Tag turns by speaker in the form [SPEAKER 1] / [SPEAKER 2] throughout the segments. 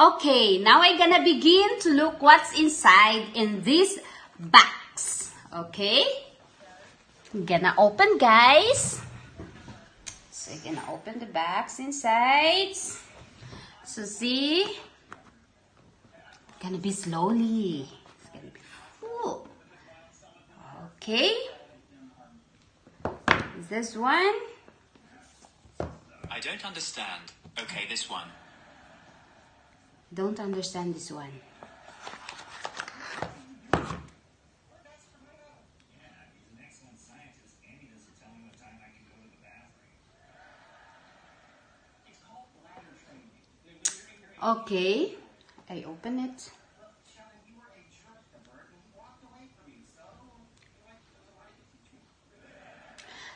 [SPEAKER 1] Okay, now I'm gonna begin to look what's inside in this box. Okay, I'm gonna open, guys. So I'm gonna open the box inside. So see, gonna be slowly. It's gonna be full. Okay, is this one?
[SPEAKER 2] I don't understand. Okay, this one.
[SPEAKER 1] Don't understand this one. Okay, I open it.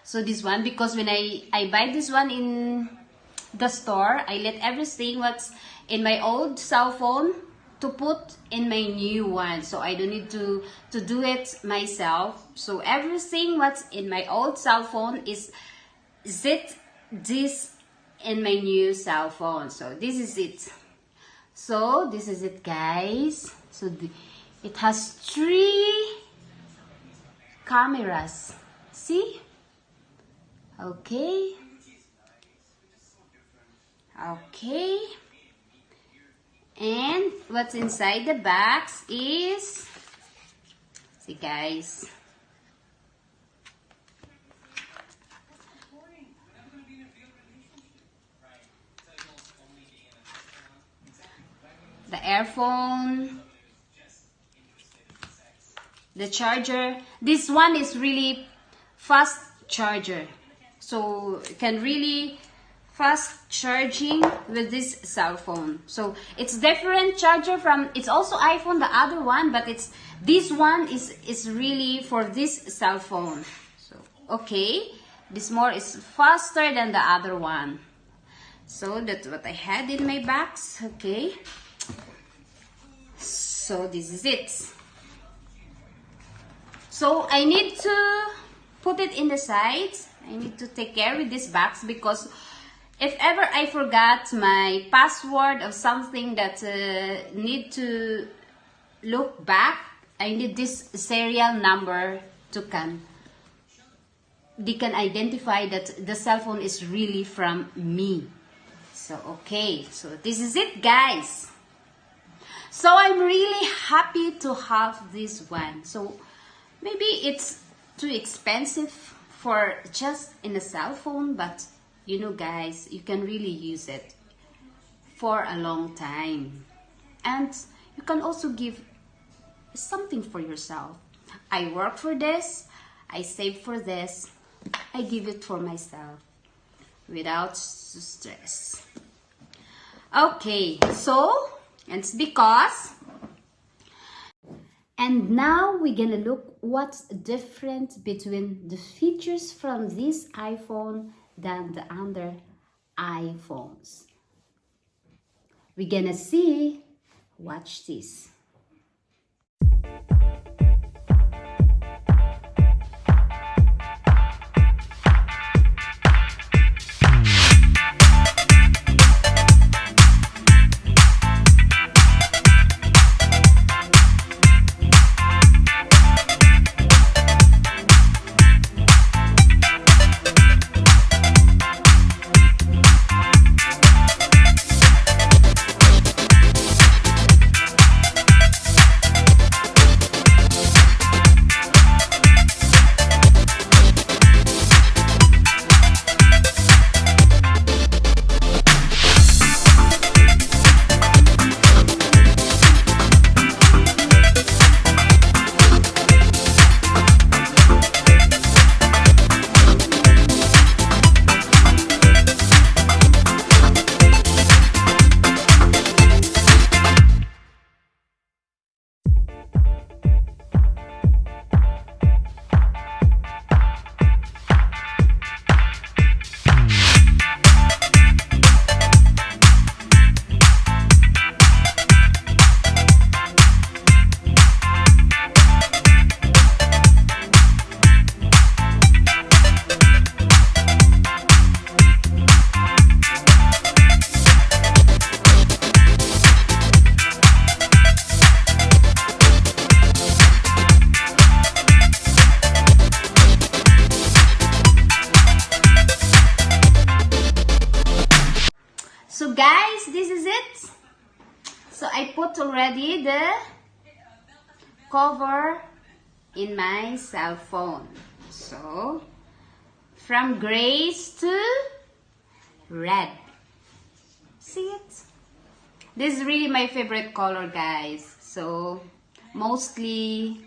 [SPEAKER 1] So this one, because when I buy this one in the store, I let everything what's in my old cell phone to put in my new one. So I don't need to do it myself. So everything what's in my old cell phone is this in my new cell phone. So this is it. So this is it, guys. So it has 3 cameras. See? Okay. Okay. And what's inside the box is, see guys, the earphone, the charger. This one is really fast charger, so it can really fast charging with this cell phone. So it's different charger from, it's also iPhone, the other one, but it's this one is really for this cell phone. So okay, this more is faster than the other one. So that's what I had in my box. Okay, so this is it. So I need to put it in the sides. I need to take care with this box, because if ever I forgot my password of something that need to look back, I need this serial number to they can identify that the cell phone is really from me. So okay, so this is it, guys. So I'm really happy to have this one. So maybe it's too expensive for just in a cell phone, but you know, guys, you can really use it for a long time. And you can also give something for yourself. I work for this, I save for this, I give it for myself without stress. Okay, so it's because. And now we're gonna look what's different between the features from this iPhone than the other iPhones. We're gonna see. Watch this. this is it. So I put already the cover in my cell phone. So from grays to red. See it? This is really my favorite color, guys. So mostly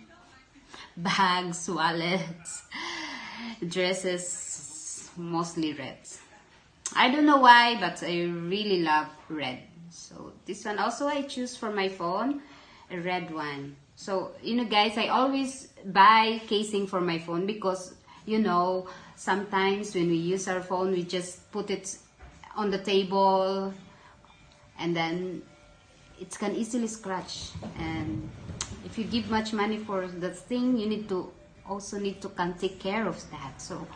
[SPEAKER 1] bags, wallets, dresses, mostly red. I don't know why, but I really love red. So this one also I choose for my phone, a red one. So, you know guys, I always buy casing for my phone because, you know, sometimes when we use our phone, we just put it on the table and then it can easily scratch. And if you give much money for the thing, you need to can take care of that. So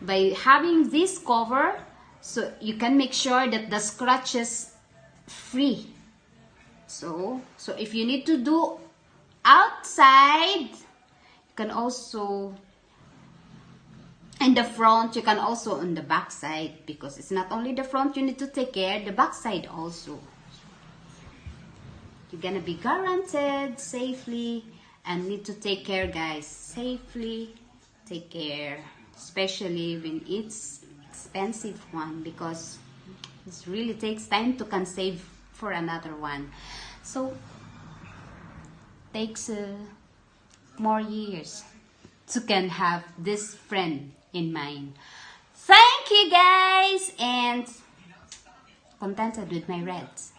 [SPEAKER 1] by having this cover, so you can make sure that the scratches free. So if you need to do outside, you can also in the front, you can also on the back side, because it's not only the front you need to take care, the back side also. You're gonna be guaranteed safely and need to take care, guys. Safely take care, especially when it's expensive one, because it really takes time to can save for another one. So takes more years to can have this friend in mind. Thank you guys, and contented with my reds.